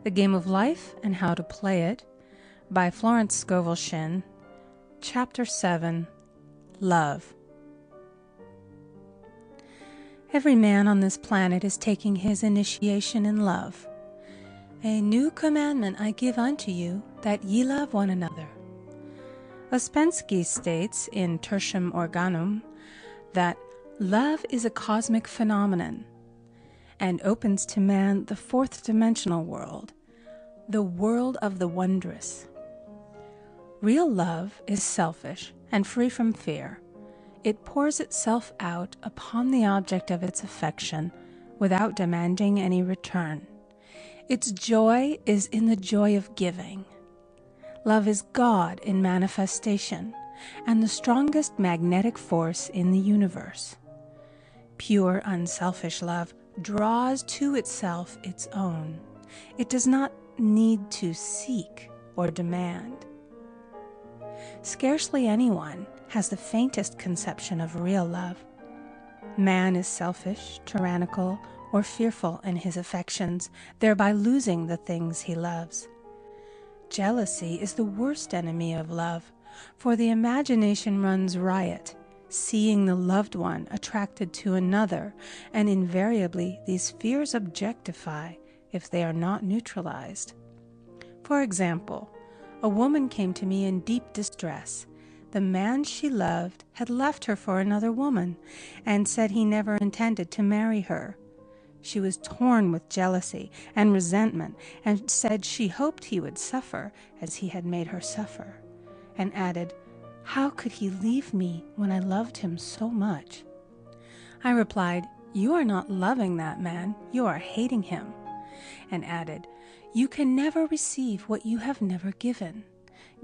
The Game of Life and How to Play It by Florence Scovel Shinn. Chapter 7. Love. Every man on this planet is taking his initiation in love. A new commandment I give unto you, that ye love one another. Ouspensky states in Tertium Organum that love is a cosmic phenomenon and opens to man the fourth dimensional world, the world of the wondrous. Real love is selfish and free from fear. It pours itself out upon the object of its affection without demanding any return. Its joy is in the joy of giving. Love is God in manifestation and the strongest magnetic force in the universe. Pure, unselfish love draws to itself its own. It does not need to seek or demand. Scarcely anyone has the faintest conception of real love. Man is selfish, tyrannical, or fearful in his affections, thereby losing the things he loves. Jealousy is the worst enemy of love, for the imagination runs riot, seeing the loved one attracted to another, and invariably these fears objectify if they are not neutralized. For example, a woman came to me in deep distress. The man she loved had left her for another woman, and said he never intended to marry her. She was torn with jealousy and resentment, and said she hoped he would suffer as he had made her suffer, and added, "How could he leave me when I loved him so much?" I replied, "You are not loving that man, you are hating him," and added, "You can never receive what you have never given.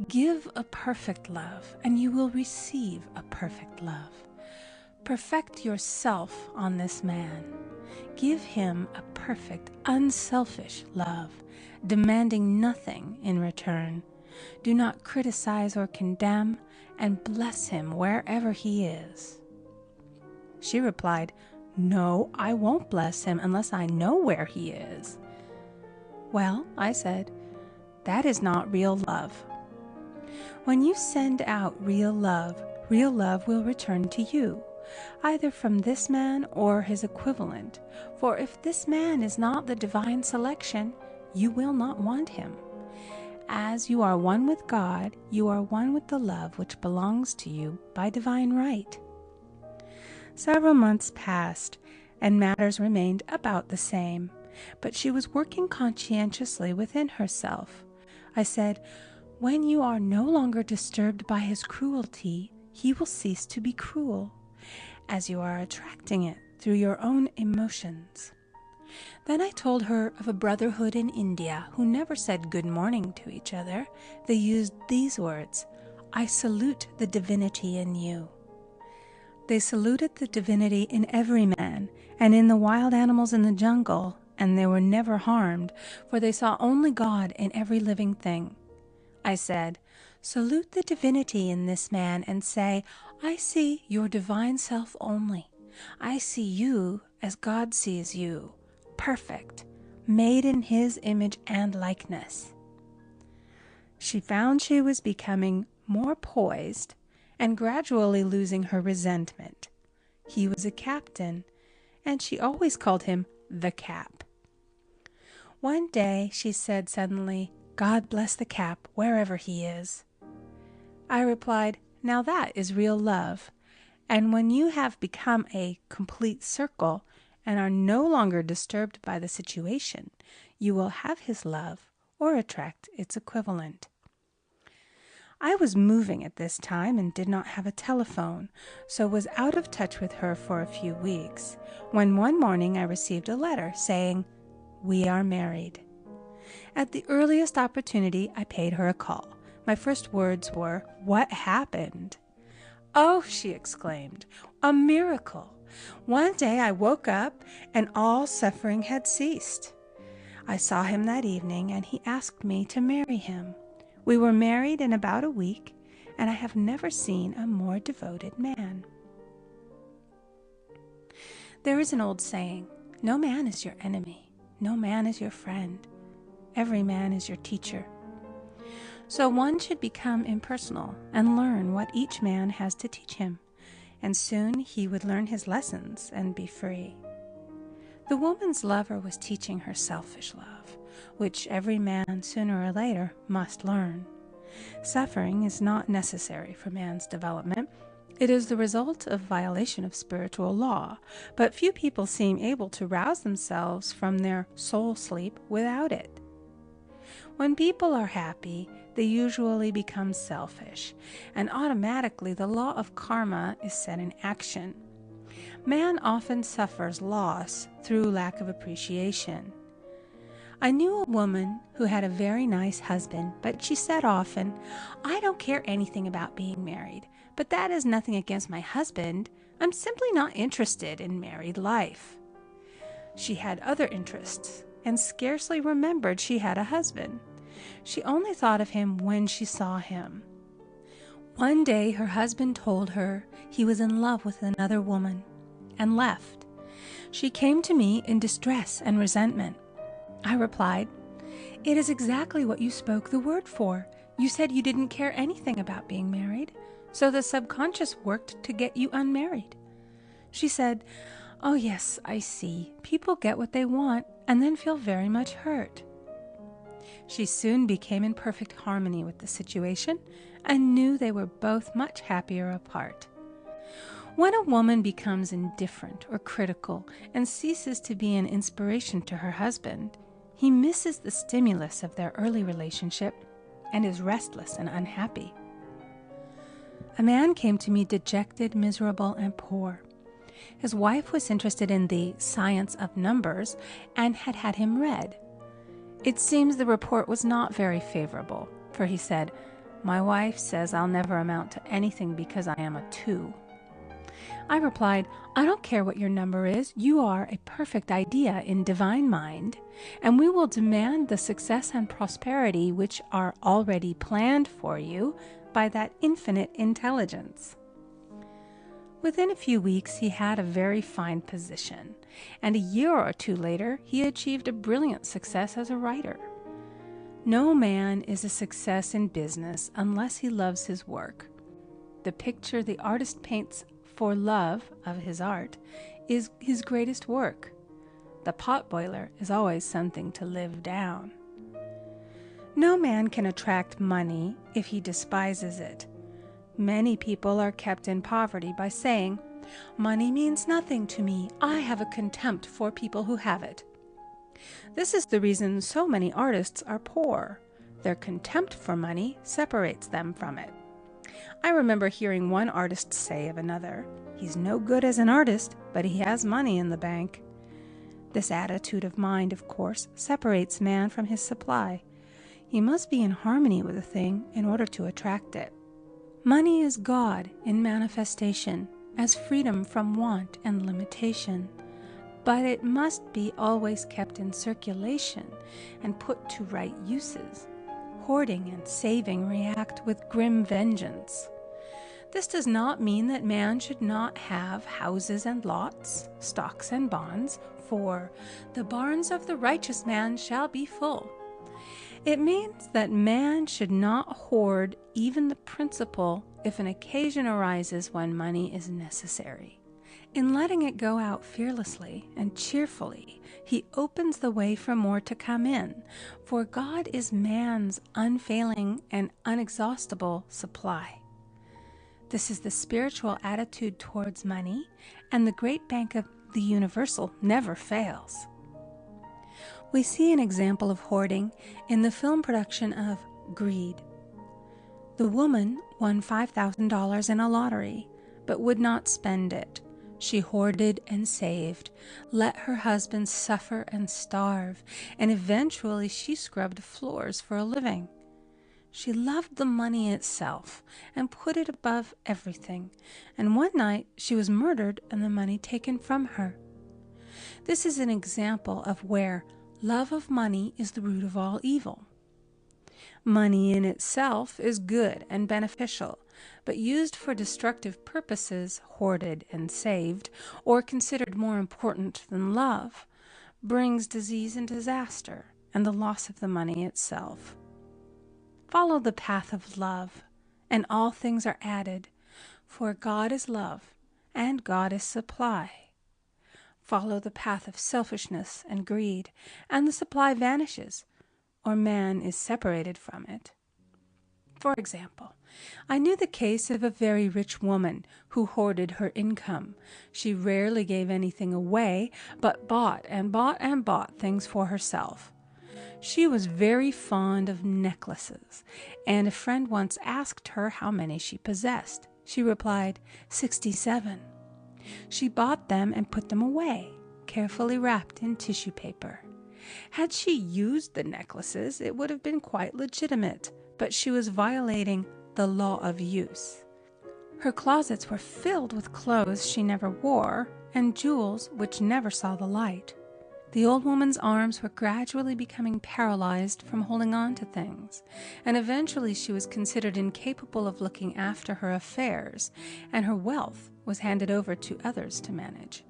Give a perfect love, and you will receive a perfect love. Perfect yourself on this man. Give him a perfect, unselfish love, demanding nothing in return. Do not criticize or condemn, and bless him wherever he is." She replied, "No, I won't bless him unless I know where he is." "Well," I said, "that is not real love. When you send out real love will return to you, either from this man or his equivalent, for if this man is not the divine selection, you will not want him. As you are one with God, you are one with the love which belongs to you by divine right." Several months passed, and matters remained about the same, but she was working conscientiously within herself. I said, "When you are no longer disturbed by his cruelty, he will cease to be cruel, as you are attracting it through your own emotions." Then I told her of a brotherhood in India who never said good morning to each other. They used these words, "I salute the divinity in you." They saluted the divinity in every man and in the wild animals in the jungle, and they were never harmed, for they saw only God in every living thing. I said, "Salute the divinity in this man and say, I see your divine self only. I see you as God sees you, perfect, made in his image and likeness." She found she was becoming more poised and gradually losing her resentment. He was a captain, and she always called him the Cap. One day she said suddenly, "God bless the Cap wherever he is." I replied, "Now that is real love, and when you have become a complete circle and are no longer disturbed by the situation, you will have his love or attract its equivalent." I was moving at this time and did not have a telephone, so was out of touch with her for a few weeks, when one morning I received a letter saying, "We are married." At the earliest opportunity, I paid her a call. My first words were, "What happened?" "Oh," she exclaimed, "a miracle! One day I woke up and all suffering had ceased. I saw him that evening and he asked me to marry him. We were married in about a week, and I have never seen a more devoted man." There is an old saying, "No man is your enemy, no man is your friend." Every man is your teacher. So one should become impersonal and learn what each man has to teach him, and soon he would learn his lessons and be free. The woman's lover was teaching her selfish love, which every man sooner or later must learn. Suffering is not necessary for man's development. It is the result of violation of spiritual law, but few people seem able to rouse themselves from their soul sleep without it. When people are happy, they usually become selfish, and automatically the law of karma is set in action. Man often suffers loss through lack of appreciation. I knew a woman who had a very nice husband, but she said often, "I don't care anything about being married, but that is nothing against my husband. I'm simply not interested in married life." She had other interests and scarcely remembered she had a husband. She only thought of him when she saw him. One day her husband told her he was in love with another woman and left. She came to me in distress and resentment. I replied, "It is exactly what you spoke the word for. You said you didn't care anything about being married, so the subconscious worked to get you unmarried." She said, "Oh yes, I see. People get what they want and then feel very much hurt." She soon became in perfect harmony with the situation and knew they were both much happier apart. When a woman becomes indifferent or critical and ceases to be an inspiration to her husband, he misses the stimulus of their early relationship and is restless and unhappy. A man came to me dejected, miserable, and poor. His wife was interested in the science of numbers and had had him read. It seems the report was not very favorable, for he said, "My wife says I'll never amount to anything because I am a 2. I replied, "I don't care what your number is. You are a perfect idea in divine mind, and we will demand the success and prosperity which are already planned for you by that infinite intelligence." Within a few weeks, he had a very fine position, and a year or 2 later, he achieved a brilliant success as a writer. No man is a success in business unless he loves his work. The picture the artist paints for love of his art is his greatest work. The potboiler is always something to live down. No man can attract money if he despises it. Many people are kept in poverty by saying, "Money means nothing to me. I have a contempt for people who have it." This is the reason so many artists are poor. Their contempt for money separates them from it. I remember hearing one artist say of another, "He's no good as an artist, but he has money in the bank." This attitude of mind, of course, separates man from his supply. He must be in harmony with a thing in order to attract it. Money is God in manifestation, as freedom from want and limitation. But it must be always kept in circulation and put to right uses. Hoarding and saving react with grim vengeance. This does not mean that man should not have houses and lots, stocks and bonds, for "the barns of the righteous man shall be full." It means that man should not hoard even the principal if an occasion arises when money is necessary. In letting it go out fearlessly and cheerfully, he opens the way for more to come in, for God is man's unfailing and unexhaustible supply. This is the spiritual attitude towards money, and the great bank of the universal never fails. We see an example of hoarding in the film production of Greed. The woman won $5,000 in a lottery, but would not spend it. She hoarded and saved, let her husband suffer and starve, and eventually she scrubbed floors for a living. She loved the money itself and put it above everything, and one night she was murdered and the money taken from her. This is an example of where love of money is the root of all evil. Money in itself is good and beneficial, but used for destructive purposes, hoarded and saved, or considered more important than love, brings disease and disaster, and the loss of the money itself. Follow the path of love, and all things are added, for God is love, and God is supply. Follow the path of selfishness and greed, and the supply vanishes, or man is separated from it. For example, I knew the case of a very rich woman who hoarded her income. She rarely gave anything away, but bought and bought and bought things for herself. She was very fond of necklaces, and a friend once asked her how many she possessed. She replied, 67. She bought them and put them away, carefully wrapped in tissue paper. Had she used the necklaces, it would have been quite legitimate, but she was violating the law of use. Her closets were filled with clothes she never wore and jewels which never saw the light. The old woman's arms were gradually becoming paralyzed from holding on to things, and eventually she was considered incapable of looking after her affairs, and her wealth was handed over to others to manage.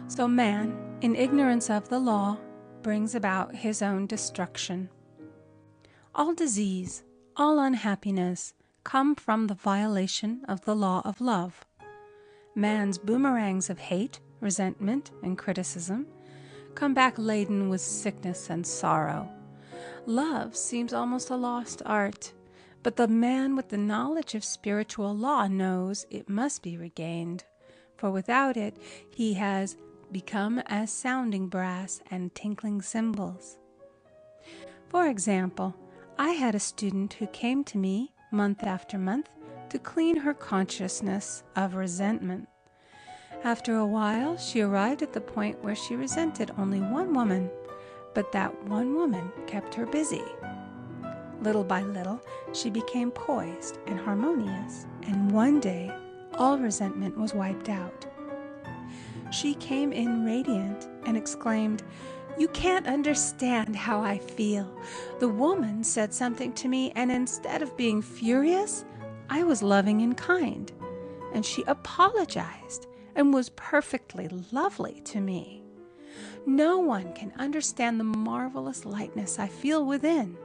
So man, in ignorance of the law, brings about his own destruction. All disease, all unhappiness come from the violation of the law of love. Man's boomerangs of hate, resentment, and criticism come back laden with sickness and sorrow. Love seems almost a lost art, but the man with the knowledge of spiritual law knows it must be regained, for without it he has become as sounding brass and tinkling cymbals. For example, I had a student who came to me month after month to clean her consciousness of resentment. After a while, she arrived at the point where she resented only one woman, but that one woman kept her busy. Little by little, she became poised and harmonious, and one day, all resentment was wiped out. She came in radiant and exclaimed, "You can't understand how I feel. The woman said something to me, and instead of being furious, I was loving and kind, and she apologized and was perfectly lovely to me. No one can understand the marvelous lightness I feel within."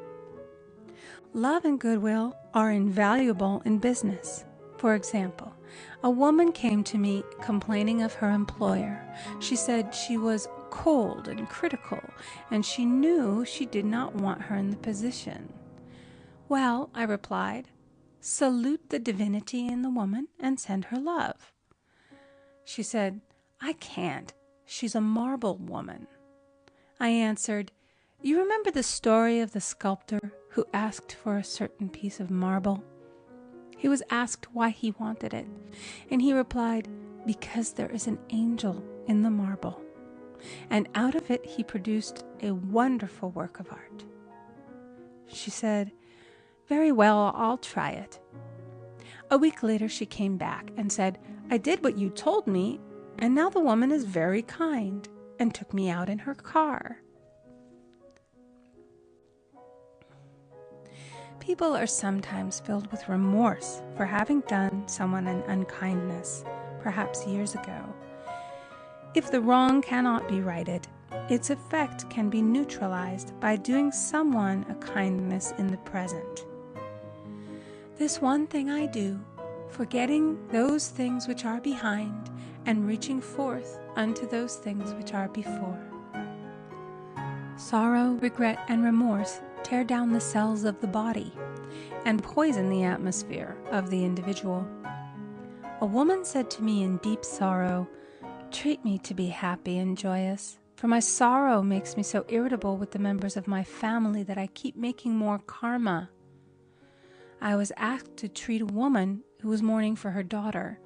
Love and goodwill are invaluable in business. For example, a woman came to me complaining of her employer. She said she was cold and critical, and she knew she did not want her in the position. "Well," I replied, "salute the divinity in the woman and send her love." She said, "I can't. She's a marble woman." I answered, "You remember the story of the sculptor who asked for a certain piece of marble? He was asked why he wanted it, and he replied, 'Because there is an angel in the marble.' And out of it he produced a wonderful work of art." She said, "Very well, I'll try it." A week later she came back and said, "I did what you told me, and now the woman is very kind," and took me out in her car. People are sometimes filled with remorse for having done someone an unkindness, perhaps years ago. If the wrong cannot be righted, its effect can be neutralized by doing someone a kindness in the present. This one thing I do, forgetting those things which are behind, and reaching forth unto those things which are before. Sorrow, regret, and remorse tear down the cells of the body and poison the atmosphere of the individual. A woman said to me in deep sorrow, "Treat me to be happy and joyous, for my sorrow makes me so irritable with the members of my family that I keep making more karma." I was asked to treat a woman who was mourning for her daughter.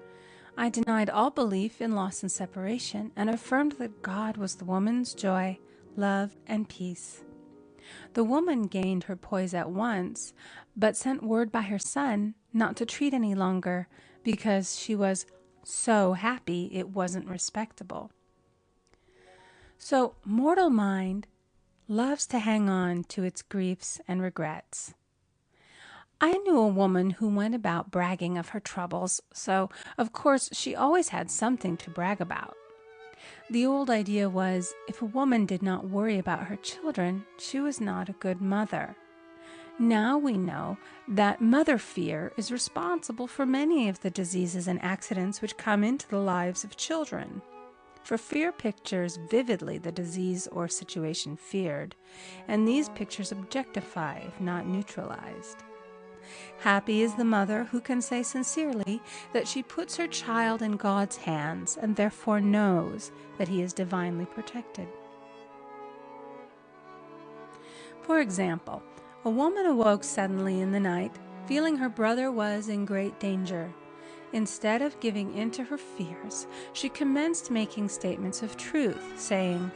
I denied all belief in loss and separation and affirmed that God was the woman's joy, love, and peace. The woman gained her poise at once, but sent word by her son not to treat any longer because she was so happy it wasn't respectable. So mortal mind loves to hang on to its griefs and regrets. I knew a woman who went about bragging of her troubles, so of course she always had something to brag about. The old idea was if a woman did not worry about her children, she was not a good mother. Now we know that mother fear is responsible for many of the diseases and accidents which come into the lives of children. For fear pictures vividly the disease or situation feared, and these pictures objectify if not neutralized. Happy is the mother who can say sincerely that she puts her child in God's hands and therefore knows that he is divinely protected. For example, a woman awoke suddenly in the night, feeling her brother was in great danger. Instead of giving in to her fears, she commenced making statements of truth, saying,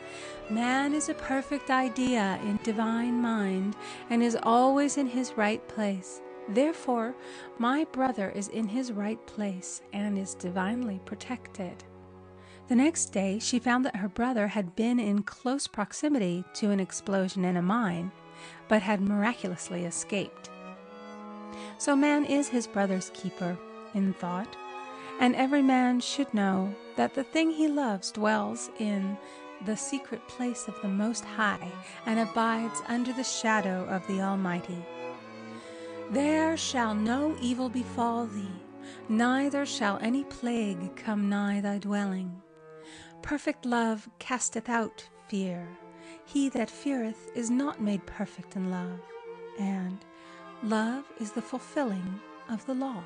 "Man is a perfect idea in divine mind and is always in his right place. Therefore, my brother is in his right place and is divinely protected." The next day, she found that her brother had been in close proximity to an explosion in a mine, but had miraculously escaped. So man is his brother's keeper in thought, and every man should know that the thing he loves dwells in the secret place of the Most High and abides under the shadow of the Almighty. There shall no evil befall thee, neither shall any plague come nigh thy dwelling. Perfect love casteth out fear. He that feareth is not made perfect in love, and love is the fulfilling of the law.